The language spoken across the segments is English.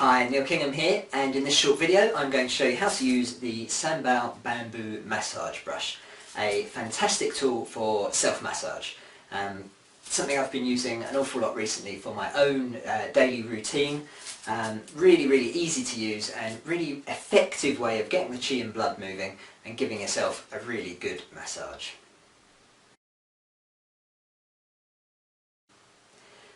Hi, Neil Kingham here, and in this short video I'm going to show you how to use the Sambal bamboo massage brush. A fantastic tool for self-massage. Something I've been using an awful lot recently for my own daily routine. Really easy to use and really effective way of getting the chi and blood moving and giving yourself a really good massage.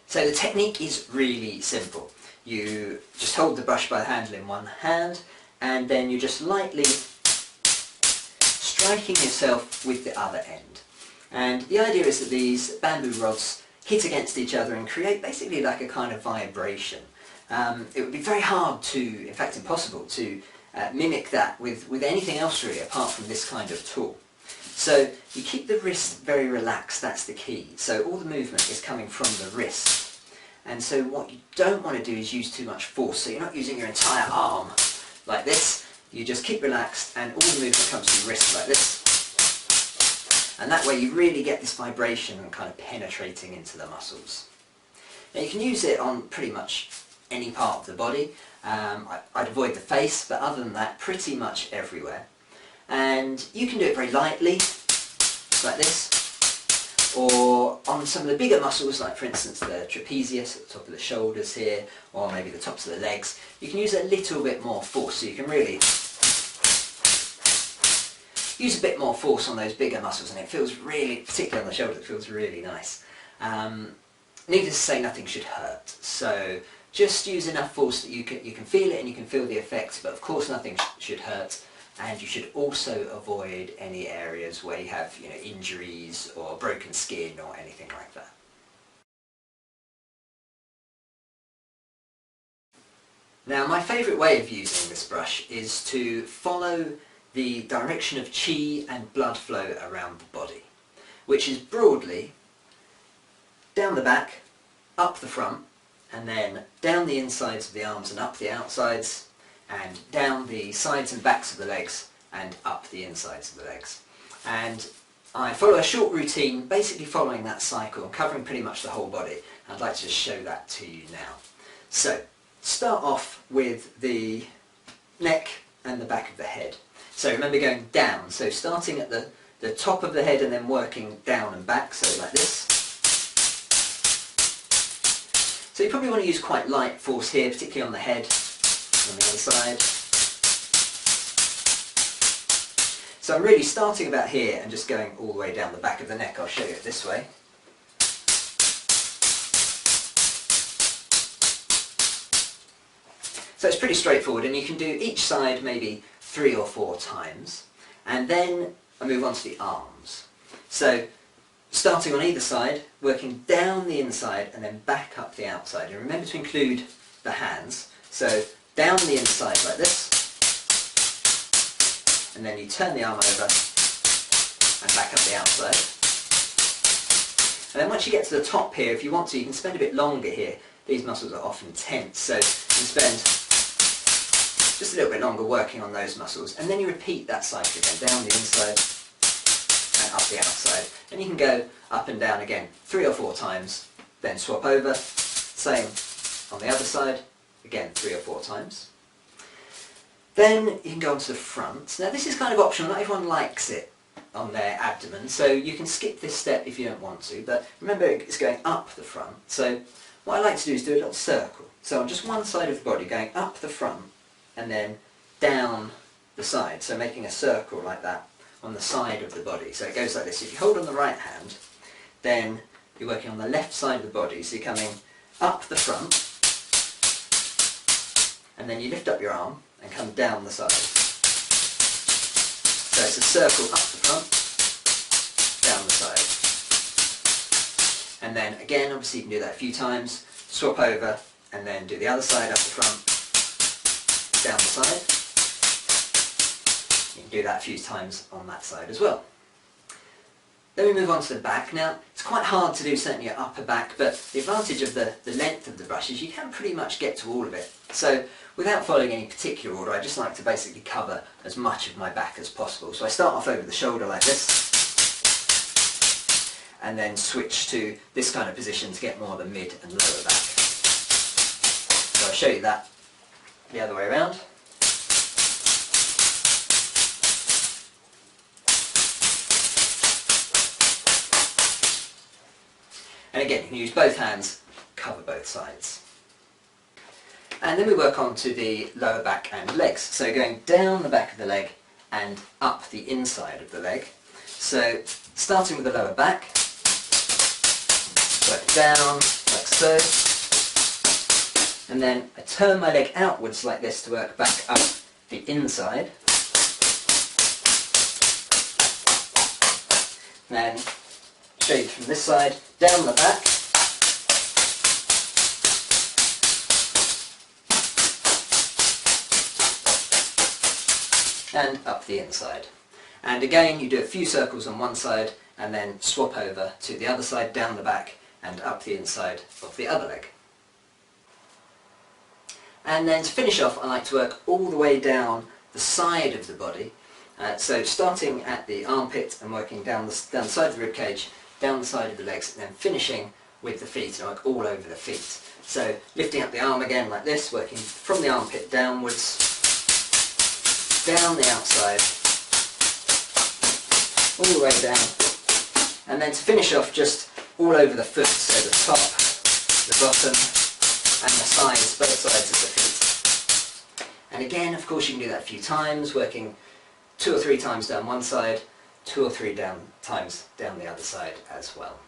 So the technique is really simple. You just hold the brush by the handle in one hand and then you're just lightly striking yourself with the other end. And the idea is that these bamboo rods hit against each other and create basically like a kind of vibration. It would be very hard to, in fact impossible, to mimic that with anything else really apart from this kind of tool. So you keep the wrist very relaxed, that's the key. So all the movement is coming from the wrist. And so what you don't want to do is use too much force. So you're not using your entire arm like this. You just keep relaxed and all the movement comes from the wrist like this. And that way you really get this vibration and kind of penetrating into the muscles. Now you can use it on pretty much any part of the body. I'd avoid the face, but other than that, pretty much everywhere. And you can do it very lightly, like this, or on some of the bigger muscles, like for instance the trapezius at the top of the shoulders here, or maybe the tops of the legs. You can use a little bit more force, so you can really use a bit more force on those bigger muscles, and it feels really, particularly on the shoulder, it feels really nice. Needless to say, nothing should hurt, so just use enough force that you can feel it and you can feel the effects, but of course nothing should hurt. And you should also avoid any areas where you have, injuries or broken skin or anything like that. Now, my favourite way of using this brush is to follow the direction of chi and blood flow around the body, which is broadly down the back, up the front, and then down the insides of the arms and up the outsides, and down the sides and backs of the legs and up the insides of the legs. And I follow a short routine basically following that cycle, covering pretty much the whole body. I'd like to just show that to you now. So start off with the neck and the back of the head. So remember going down, so starting at the top of the head and then working down and back, so like this. So you probably want to use quite light force here, particularly on the head. On the other side. So I'm really starting about here and just going all the way down the back of the neck. I'll show you it this way. So it's pretty straightforward, and you can do each side maybe 3 or 4 times, and then I move on to the arms. So starting on either side, working down the inside and then back up the outside, and remember to include the hands. So down the inside like this, and then you turn the arm over and back up the outside. And then once you get to the top here, if you want to, you can spend a bit longer here. These muscles are often tense, so you can spend just a little bit longer working on those muscles. And then you repeat that cycle again, down the inside and up the outside. And you can go up and down again 3 or 4 times, then swap over, same on the other side. Again, 3 or 4 times. Then you can go on to the front. Now this is kind of optional, not everyone likes it on their abdomen, so you can skip this step if you don't want to, but remember it's going up the front. So what I like to do is do a little circle. So on just one side of the body, going up the front and then down the side, so making a circle like that on the side of the body. So it goes like this. If you hold on the right hand, then you're working on the left side of the body, so you're coming up the front, and then you lift up your arm and come down the side. So it's a circle up the front, down the side. And then again, obviously you can do that a few times, swap over and then do the other side up the front, down the side. You can do that a few times on that side as well. Then we move on to the back. Now, it's quite hard to do certainly your upper back, but the advantage of the length of the brush is you can pretty much get to all of it. So, without following any particular order, I just like to basically cover as much of my back as possible. So I start off over the shoulder like this, and then switch to this kind of position to get more of the mid and lower back. So I'll show you that the other way around. And again, you can use both hands, cover both sides. And then we work on to the lower back and legs. So going down the back of the leg and up the inside of the leg. So starting with the lower back, work down like so, and then I turn my leg outwards like this to work back up the inside. Then show you from this side, down the back, and up the inside. And again, you do a few circles on one side and then swap over to the other side, down the back and up the inside of the other leg. And then to finish off, I like to work all the way down the side of the body. So starting at the armpit and working down the side of the rib cage, down the side of the legs, and then finishing with the feet, and I work all over the feet. So lifting up the arm again like this, working from the armpit downwards, down the outside, all the way down, and then to finish off just all over the foot, so the top, the bottom and the sides, both sides of the feet. And again, of course, you can do that a few times, working 2 or 3 times down one side, 2 or 3 times down the other side as well.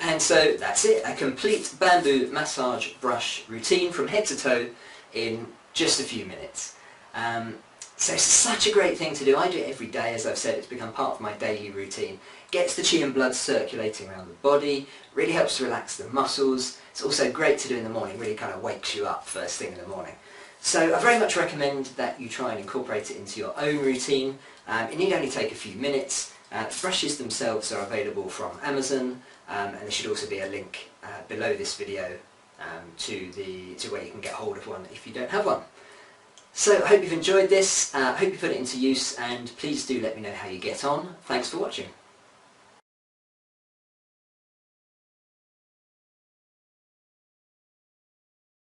And so that's it, a complete bamboo massage brush routine from head to toe in just a few minutes. So it's such a great thing to do. I do it every day, as I've said, it's become part of my daily routine. Gets the chi and blood circulating around the body, really helps to relax the muscles. It's also great to do in the morning, really kind of wakes you up first thing in the morning. So I very much recommend that you try and incorporate it into your own routine. It need only take a few minutes. Brushes themselves are available from Amazon, and there should also be a link below this video to where you can get hold of one if you don't have one. So I hope you've enjoyed this, I hope you put it into use, and please do let me know how you get on. Thanks for watching.